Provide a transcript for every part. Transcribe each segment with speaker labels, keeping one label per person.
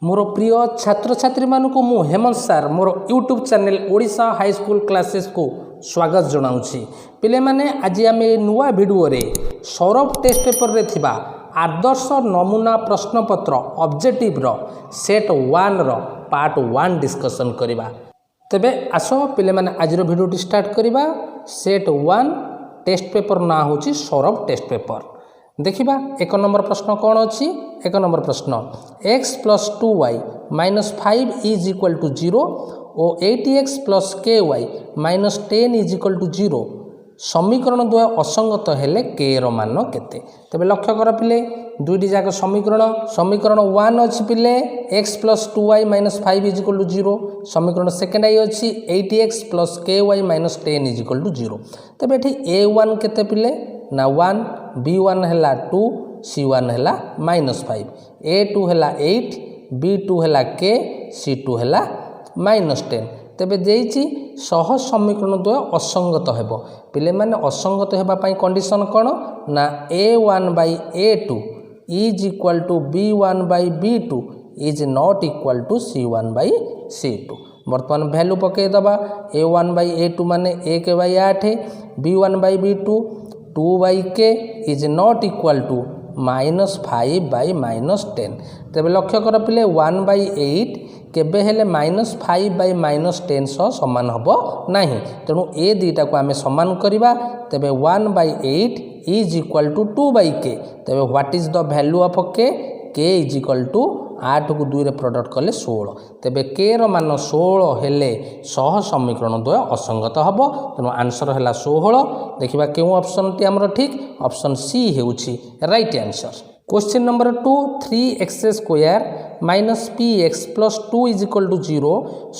Speaker 1: मोर प्रिय छात्र छात्री मानक मु हेमंत सार मोर YouTube channel Odisha high school classes को स्वागत जनाऊँगी। पिले माने आज आम नुआ वीडियो रे सौरभ टेस्ट पेपर रे थिबा आदर्श नमूना प्रश्नपत्र ऑब्जेक्टिव रो सेट 1 रो पार्ट 1 डिस्कशन करिबा। तेबे आसो पिले माने आज रो वीडियो स्टार्ट करिबा। सेट 1 टेस्ट पेपर ना होची सौरभ टेस्ट पेपर। देखिबा एक नंबर प्रश्न कौन अच्छी। एक नंबर प्रश्न x plus 2y minus 5 is equal to 0 और 8x plus ky minus 10 is equal to 0 समीकरण द्वय असंगत हेले k रो मान केते। तबे लक्ष्य कर पिले दुईटी जाक समीकरण 1 अच्छी पिले x plus 2y minus 5 is equal to 0। समीकरण सेकेंड आई अच्छी 8x plus ky minus 10 is equal to 0। तबे एठी a1 केते पिले ना 1, b1 हैला 2, c1 हैला -5, a2 हैला 8, b2 हैला k, c2 हैला -10। तेबे देइछि सह समीकरण द्वय असंगत हेबो। पिले माने असंगत हेबा पई कंडीशन कोन ना a1 by a2 is equal to b1 by b2 is not equal to c1 by c2। वर्तमान वैल्यू पके दबा a1 बाय a2 माने 1 by 8, b1 by b2 2 by k is not equal to -5 by -10। तेरे लक्ष्य कर पिले 1 by 8 केबे हेले -5 बाई -10 सह सामान हम ना। तेणु ए दुईटा को आम सामान करवा। तेबे 1 by 8 is equal to 2 by k. तेबे what is the value of k is equal to 8 को 2 रे प्रोडक्ट कले 16। तेबे के रो मान 16 हेले सह समीकरण द्वय असंगत हम। तेणु आंसर है 16। देखिबा केउ ऑप्शन टी हमर ठीक ऑप्शन सी हेउछि right answer. Question number 2 3x square minus px plus 2 is equal to 0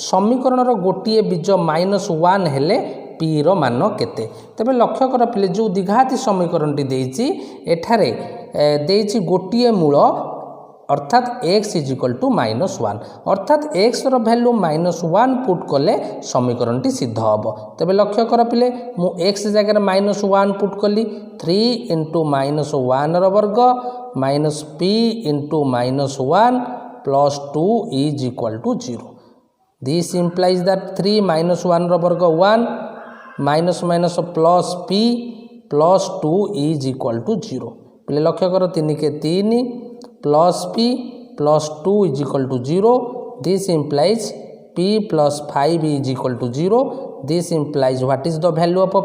Speaker 1: समीकरण रो गोटिए बीज -1 हेले p रो मान केते। तेबे लक्ष्य कर पिले जो द्विघाती समीकरण टी देइछि एठारे देइछि गोटिए मूल अर्थात x इज इक्वल टू -1 अर्थात x रो वैल्यू -1 पुट कले समीकरण टी सिद्ध हम। तेबे लक्ष्य कर पिले मु x जगह -1 पुट कली 3 इंटू -1 रो वर्ग minus p into -1 plus 2 is equal to 0। This implies that 3 -1 रो वर्ग 1 minus minus plus p plus 2 is equal to 0। पिले लक्ष्य कर 3 के 3 plus p plus 2 is equal to 0। This implies p plus 5 is equal to 0। This implies what is the value of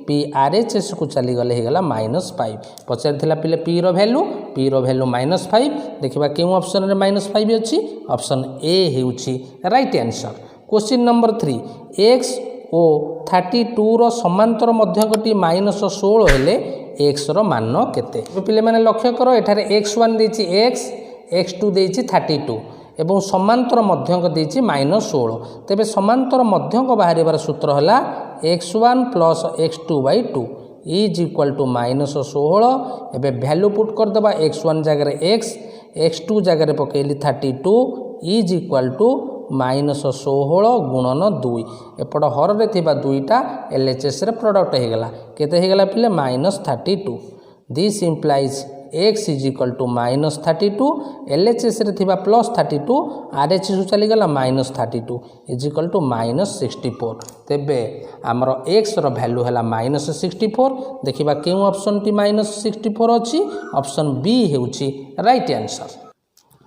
Speaker 1: p RHS को चली गले हेगला -5। पचार थिला पिले p रो value -5। देखिबा केउ ऑप्शन रे -5 अछि ऑप्शन ए हेउछि right answer. Question number 3 x ओ 32 रो समांतर मध्यकटी -16 हेले x रो मान केते। पिले माने लक्ष्य करो एठारे x1 देछि x, x2 देछि 32 एवं समांतर मध्यक देछि -16। तेबे समांतर मध्यक बाहरिबार सूत्र हला x1 plus x2 by 2 is equal to -16। एबे वैल्यू पुट कर दबा x1 जगह x, x2 जगह पकेली 32 इज इक्वल टू -16 गुणन 2 एपट हर रे थिबा दुईटा LHS रे प्रोडक्ट हेगला केते हेगला पिले -32। This implies x is equal to -32 LHS रे थिबा +32 RHS चली गला -32 इज इक्वल टू -64। तेबे हमर x रो वैल्यू हैला -64। देखिबा केउ ऑप्शन टी -64 अछि ऑप्शन बी हेउछि right answer.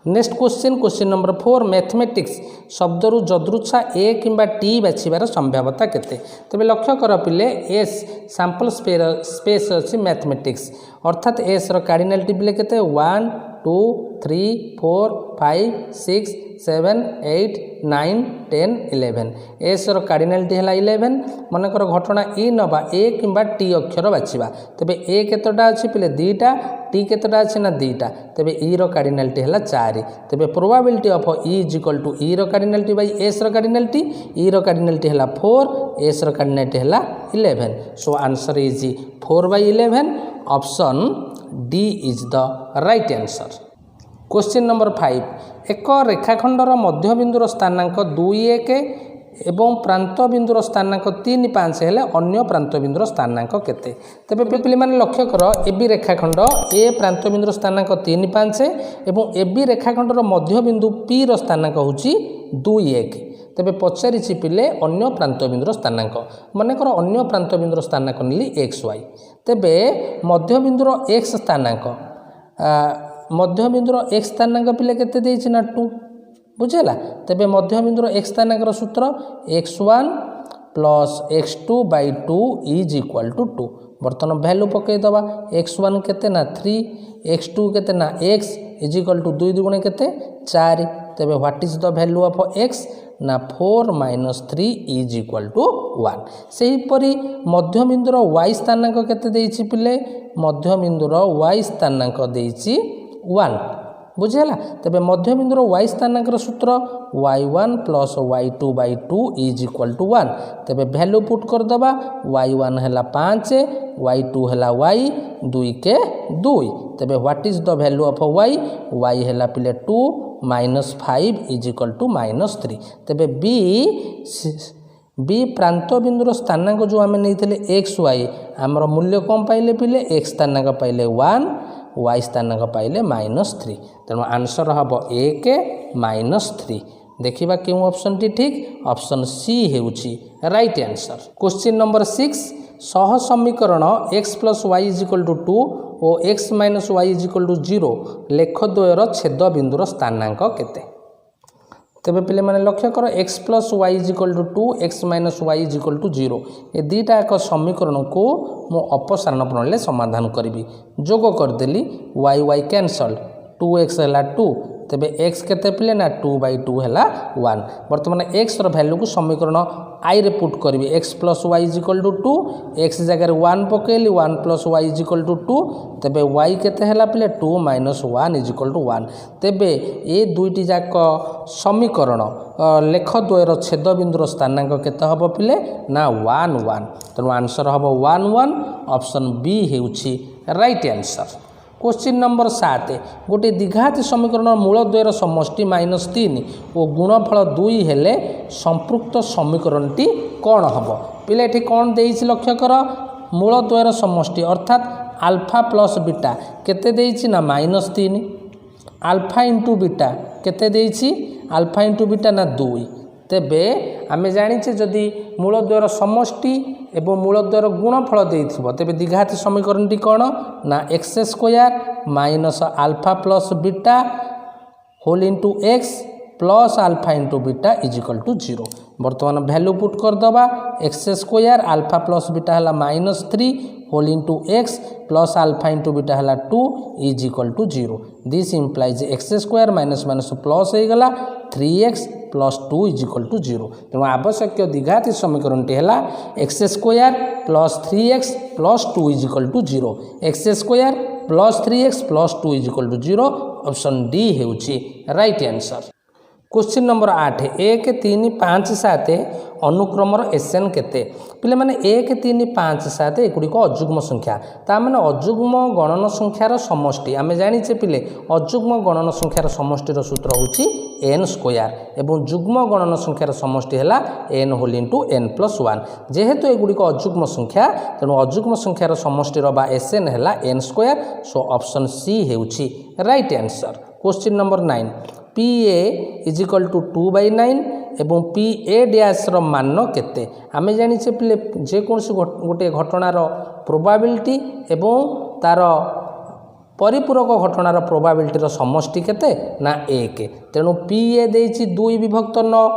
Speaker 1: Next question number 4 mathematics शब्दरु जदृच्छा ए किंबा टी बाछिबार संभाव्यता केते। तबे लक्ष्य कर पिले एस सैंपल स्पेस अछि मैथमेटिक्स अर्थात एस रो कार्डिनलिटी पिले केते 1 2 3 4 5 6 7 8 9 10 11 एस रो कार्डिनलिटी हैला 11। मनकर घटना ई नबा ए किंबा टी अक्षर बाछिबा। तबे ए केतोटा अछि पिले 2टा, टी केतोटा अछि ना 2टा। तबे ई रो कार्डिनलिटी हैला 4। तबे probability of E is equal to E रो कार्डिनलिटी बाय एस रो कार्डिनलिटी। ई रो कार्डिनलिटी हैला 4, एस रो कार्डिनलिटी हैला 11। So answer is 4/11 option D is the right answer. Question number 5 एक रेखाखंडर मध्यबिंदुर स्थानांक 2 1 एवं प्रांत बिंदुर स्थानांक 3 5 हेले अन्य प्रांत बिंदुर स्थानांक केते तबे पे माने लक्ष्य कर एबी रेखाखंड ए प्रांत बिंदुर स्थानांक 3 5 एवं एबी रेखाखंडर मध्य बिंदु पी रो स्थानांक होची 2 1 तबे पचारिछि पिले अन्य प्रांत बिंदुर स्थानांक मानेकर अन्य प्रांत बिंदुर स्थानांक निली xy तबे मध्य बिंदुर x स्थानांक मध्य बिंदुर x स्थानांक पिले केते देछि ना 2 बुझेला तबे मध्य बिंदुर x स्थानांकर सूत्र x1 plus x2 by 2 is equal to 2 बर्तमान वैल्यू पकई दबा x1 केते ना 3 x2 केते ना x इज इक्वल टू 2 दुगुणे केते 4 तबे what is the value of x ना 4 माइनस 3 इज इक्वल टू 1 सेही परी मध्य बिंदुर y स्थानांक केते देछि पिले मध्य बिंदुर y स्थानांक देछि 1 बुझेला तबे मध्य बिंदुर y स्थानांकर सूत्र y1 plus y2 by 2 is equal to 1 तबे वैल्यू पुट कर दबा y1 हैला 5 y2 हैला y 2 के 2 तबे what is the value of y हैला पिले 2 minus 5 is equal to minus 3 तबे बी प्रांत बिंदुर स्थानांक जो आमे नैथिले xy हमर मूल्य कम पाइले पिले x स्थानांक पाइले 1 y स्थानांक पाइले -3 तेणु आंसर हम 1 -3 देखिबा क्यों ऑप्शन टी ठीक ऑप्शन सी हेउची राइट आंसर। क्वेश्चन नंबर 6 सह समीकरण x + y = 2 और x - y = 0 लेख द्वयर छेद बिंदुर स्थानांक केते तेबे पिले माने लक्ष्य कर x + y = 2 x - y = 0 ए दीटा एक समीकरण को मो अपसारण प्रणाली समाधान करी जोग करदेली y कैंसल 2x है 2 तेबे x केते पिले ना 2/2 है 1 बर्तमान x रो वैल्यू को समीकरण i रे पुट करी x + y = 2 x जगह 1 पकेली 1 + y = 2 तेबे y केते हैला पिले 2 - 1 = 1 तेबे ए दुईटी जाक समीकरण लेख द्वयर छेद बिंदुर स्थानांक केते हबो पिले ना 1 1 तेणु आंसर हबो 1 1 ऑप्शन बी हेउची राइट आंसर। क्वेश्चन नंबर 7 गोटे द्विघात समीकरण मूल द्वयर समष्टि -3 और गुणफल 2 हेले संपृक्त समीकरण टी कौन हम पिले एठी कौन देइछि लक्ष्य कर मूल द्वयर समष्टि अर्थात अल्फा प्लस बीटा केते देइछि ना -3 अल्फा इंटू बीटा केते देइछि अल्फा इंटू बीटा ना 2 तेबे आमे जानिछे जदि मूल द्वयर समष्टि एवं मूल द्वयर गुणफल देइथिबो तेबे द्विघात समीकरण टी कोन ना x² minus alpha plus beta whole into x plus alpha into beta is equal to 0 बर्तमान वैल्यू पुट कर दबा x² अल्फा प्लस बीटा हला -3 whole into x plus alpha into beta हला 2 is equal to 0 this implies x² minus minus plus हो गला 3x plus 2 is equal to 0 तेणु आवश्यक द्विघात समीकरण टी है x² plus 3x plus 2 is equal to 0 x² plus 3x plus 2 is equal to 0 option D हेउची राइट आंसर। क्वेश्चन नंबर 8 1 3 5 7 अनुक्रमर एसएन केते पिले माने 1 3 5 7 एगुड़ी को अजुग्म संख्या ता माने अजुग्म गणन संख्यार समष्टि आमे जानिछे पिले अजुग्म गणन संख्यार समष्टिर सूत्र होची n² एवं जुग्म गणन संख्यार समष्टि हैला n whole into n plus 1 जेहेतु एगुड़ी को अजुग्म संख्या तेणु अजुग्म संख्यार समष्टिर बा एसएन हैला n² सो ऑप्शन सी हेउची right answer. Question number 9 PA is equal to 2/9 एवं PA डैश रो मान केते आमे जानिछे पिले जे कोनसी गोटे घटनार प्रोबेबिलिटी एवं तार परिपूरक घटनार प्रोबेबिलिटी रो समष्टि केते ना 1 तेणु PA देछि 2/9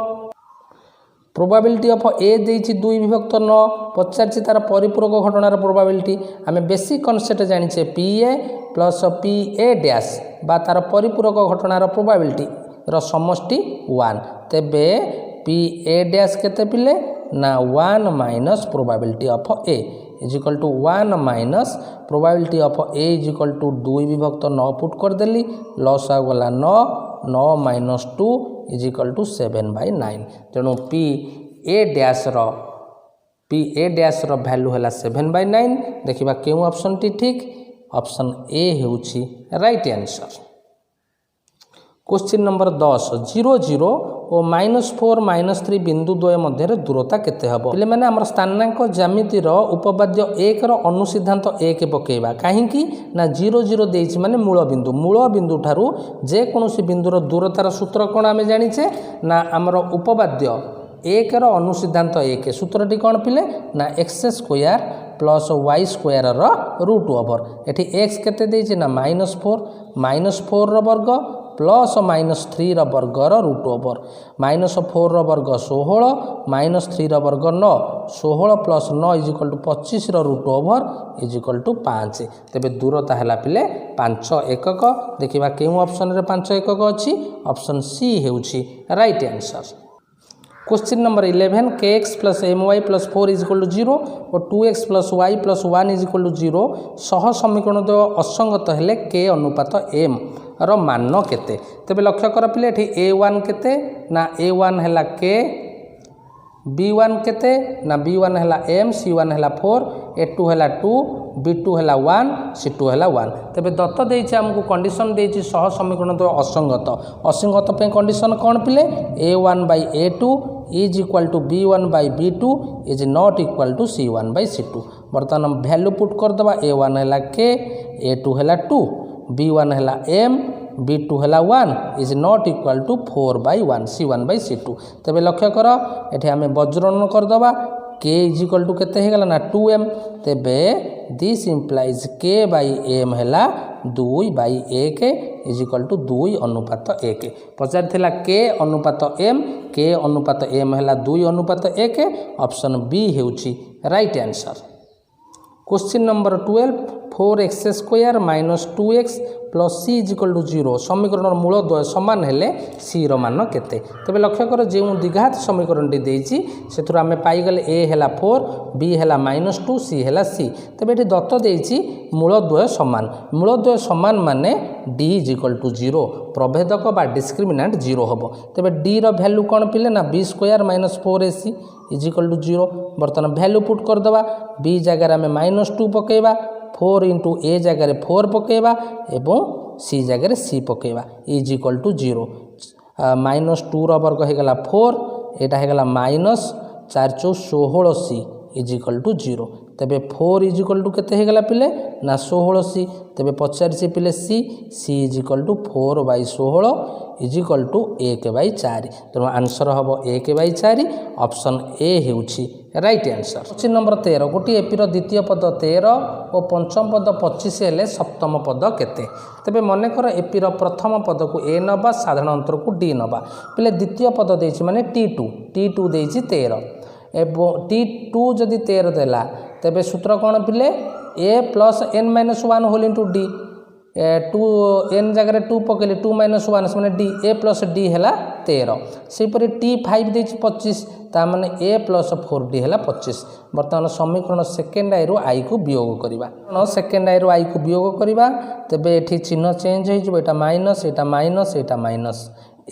Speaker 1: प्रोबेबिलिटी ऑफ A देछि 2/9 पचारछि तार परिपूरक घटनार प्रोबेबिलिटी आमे बेसिक कॉन्सेप्ट जानिछे PA प्लस PA डैश बा तार परिपूरक घटनार प्रोबेबिलिटी रो समष्टि 1 तेबे PA डैश केते पिले ना 1 minus probability of A is equal to 1 minus probability of A is equal to 2/9 put कर देली लॉस आ गला 9 9 माइनस 2 इज इक्वल टू 7/9 तेणु PA डैश रो वैल्यू है 7/9 देखिबा केउ ऑप्शन टी ठीक ऑप्शन ए हेउची राइट आंसर। क्वेश्चन नंबर 10 0 0 और -4 -3 बिंदु द्वय मध्य दूरता केते हबो पे माने हमर स्थानांक ज्यामितिर उपपाद्य 1 रो अनुसिद्धांत 1 पकेबा काहेकि ना 0 0 देइछि माने मूल बिंदु ठारू जे कोनोसी बिंदुर दूरतार सूत्र कोन आमे जानिछे ना हमर उपपाद्य 1 रो अनुसिद्धांत 1 सूत्रटी कोन पिले ना x² plus y square root over एठी x केते देइछि ना -4 रो वर्ग प्लस -3 रो वर्ग रूट ओवर -4 रो वर्ग 16 -3 रो वर्ग 9 16 प्लस 9 25 रो रूट ओवर 5 तेबे दूरता हला पिले 5 एकक देखिबा केउ ऑप्शन रे 5 एकक अछि ऑप्शन सी हेउछि right answer. Question number 11 kx plus my plus 4 0 और 2x प्लस y प्लस 1 0 सह समीकरण दो असंगत हेले k अनुपात m रो मान केते तेबे लक्ष्य कर पिले एठी a1 केते ना a1 हैला k b1 केते ना b1 हैला m c1 हैला 4 a2 हैला 2 b2 हैला 1 c2 हैला 1 तेबे दत्त देइछि हमकु कंडीशन देइछि सह समीकरण दो असंगत पे कंडीशन कोन पिले a1 by a2 is equal to b1 by b2 is not equal to c1 by c2 बर्तमान वैल्यू पुट कर दबा a1 हैला k a2 हैला 2 b1 हैला m b2 हैला 1 is not equal to 4 by 1 c1 by c2 तबे लक्ष्य कर एठी हमें वज्रन कर दबा k is equal to केते हे गला ना 2m तबे this implies k by m हैला 2 by 1 is equal to 2 अनुपात 1 पचार थिला k अनुपात m हैला 2 अनुपात 1 ऑप्शन बी हेउछि right answer. Question number 12 4x² minus 2x plus c is equal to 0 समीकरण मूल द्वय समान हेले c रो मान केते तबे लक्ष्य कर जे द्विघात समीकरण टी देइछि सेथुर आमे पाई गले a हैला 4 b हैला -2 c हैला c तबे एठी दत्त देइछि मूल द्वय समान माने d इज इक्वल टू 0 प्रभेदक बा डिस्क्रिमिनेंट 0 होबो तबे d रो वैल्यू कोन पिले ना b² - 4ac is equal to 0 बर्तन वैल्यू पुट कर दबा b जगह में -2 पकेबा 4 इंटू a जगह 4 पकेबा एवं c जगह c पकेबा इज इक्वल टू 0 -2 रो वर्ग हे गला 4 एटा हे गला -4 × 16c इज इक्वल टू 0 तबे 4 इज इक्वल टू केते हे गला पिले ना 16c तबे 85 पिले c is equal to 4/16 is equal to 1/4 तो आंसर हबो 1/4 ऑप्शन ए हेउछि राइट आंसर। क्वेश्चन नंबर 13 गोटी एपीर द्वितीय पद 13 और पंचम पद 25 हेले सप्तम पद केते तबे मने कर एपीर प्रथम पद को ए नबा साधारण अंतर को डी नबा पिले द्वितीय पद देछि माने t2 देछि 13 एवं t2 जदि 13 देला तबे सूत्र कोन पिले a plus n - 1 whole into d 2 n जगह 2 पकेले 2 - 1 माने d a प्लस d हैला 13 सेपरि t5 देछि 25 ता माने a प्लस 4d हैला 25 वर्तमान समीकरण सेकेंड आई रो i को वियोग करिबा सेकेंड आई रो i को वियोग करिबा तबे एठी चिन्ह चेंज होई जबो एटा minus Etah minus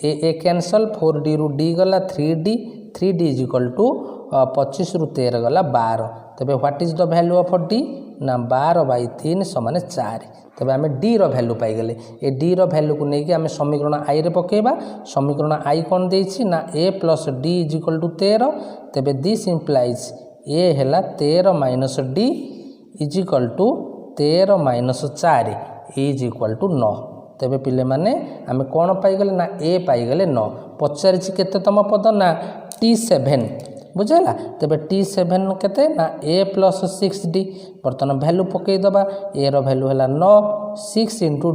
Speaker 1: a cancel 4d रु d गला 3d इज इक्वल टू 25 रु 13 गला 12 तबे what is the value of d ना 12/3 समान 4 तबे आमे d रो वैल्यू पाई गले ए d रो वैल्यू को नेकी आमे समीकरण i रे पकेबा समीकरण i कोन देछि ना a plus d is equal to 13 तबे दिस इंप्लाइज a हैला 13 - d is equal to 13 - 4 is equal to 9 तबे पिले माने आमे कोन पाई गले ना a पाई गले 9 पचारिछि केते तम पद ना t7 बुझेला तबे t7 केते ना a प्लस 6d बर्तन वैल्यू पकई दबा a रो वैल्यू हैला 9 6 इंटू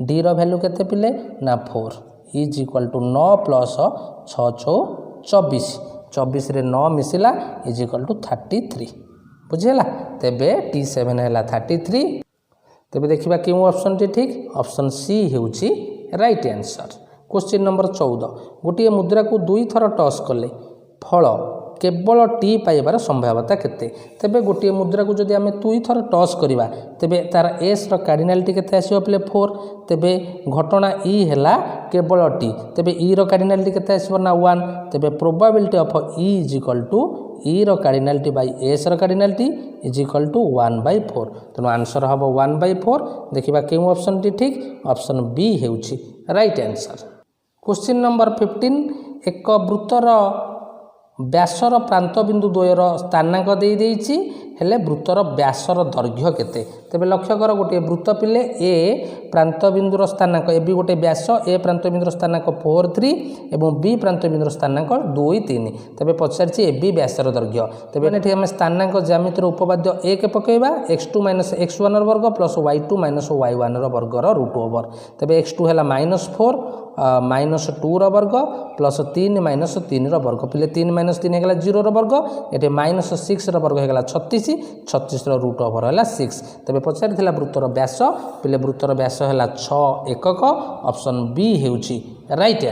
Speaker 1: d रो वैल्यू केते पिले ना 4 इज इक्वल टू 9 प्लस 6 6 24 रे 9 मिसिला इज इक्वल टू 33 बुझेला तबे t7 हैला 33 तबे देखिबा केउ ऑप्शन टी ठीक ऑप्शन सी हेउची राइट आंसर। क्वेश्चन नंबर 14 गोटे मुद्रा को 2 थर टॉस कले फल केवल टी पाइबार संभाव्यता केते तेबे गोटे मुद्रा को जदि आमे 2 थर टॉस करिबा तेबे तार एस रो कार्डिनालिटी केते आसीबो प्ले 4 तेबे घटना ई हैला केवल टी तेबे ई रो कार्डिनालिटी केते आसीबो ना 1 तेबे probability of E is equal to E रो कार्डिनालिटी बाय एस रो कार्डिनालिटी इज इक्वल टू 1/4 तनो आंसर हबो 1/4 देखिबा केउ ऑप्शन टी ठीक ऑप्शन बी हेउची राइट आंसर। क्वेश्चन नंबर 15 एक वृत्तर व्यासर प्रांतबिंदु द्वयर स्थानांक दे देइछि हेले वृत्तर व्यासर दैर्घ्य केते। तेबे लक्ष्य कर गोटे वृत्त पिले ए प्रांतबिंदुर स्थानांक ए बी गोटे व्यास ए प्रांतबिंदुर स्थानांक 4 3 एवं बी प्रांतबिंदुर स्थानांक 2 3। तेबे पचारछि ए बी व्यासर दैर्घ्य। तेबे एठी हम स्थानांक ज्यामितिर उपपाद्य 1 पकेइबा x2 - x1 वर्ग प्लस y2 - y1 वर्गर रूट ओवर। तेबे x2 हला -4 -2 वर्ग प्लस 3 - 3 वर्ग पिले 3 - 3 हेगला 0 वर्ग एटे -6 वर्ग हेगला 36 36 रूट ओवर है 6। तेबे पचारि वृत्तर व्यास पिले वृत्तर व्यास है 6 एकक ऑप्शन बी हेउची राइट।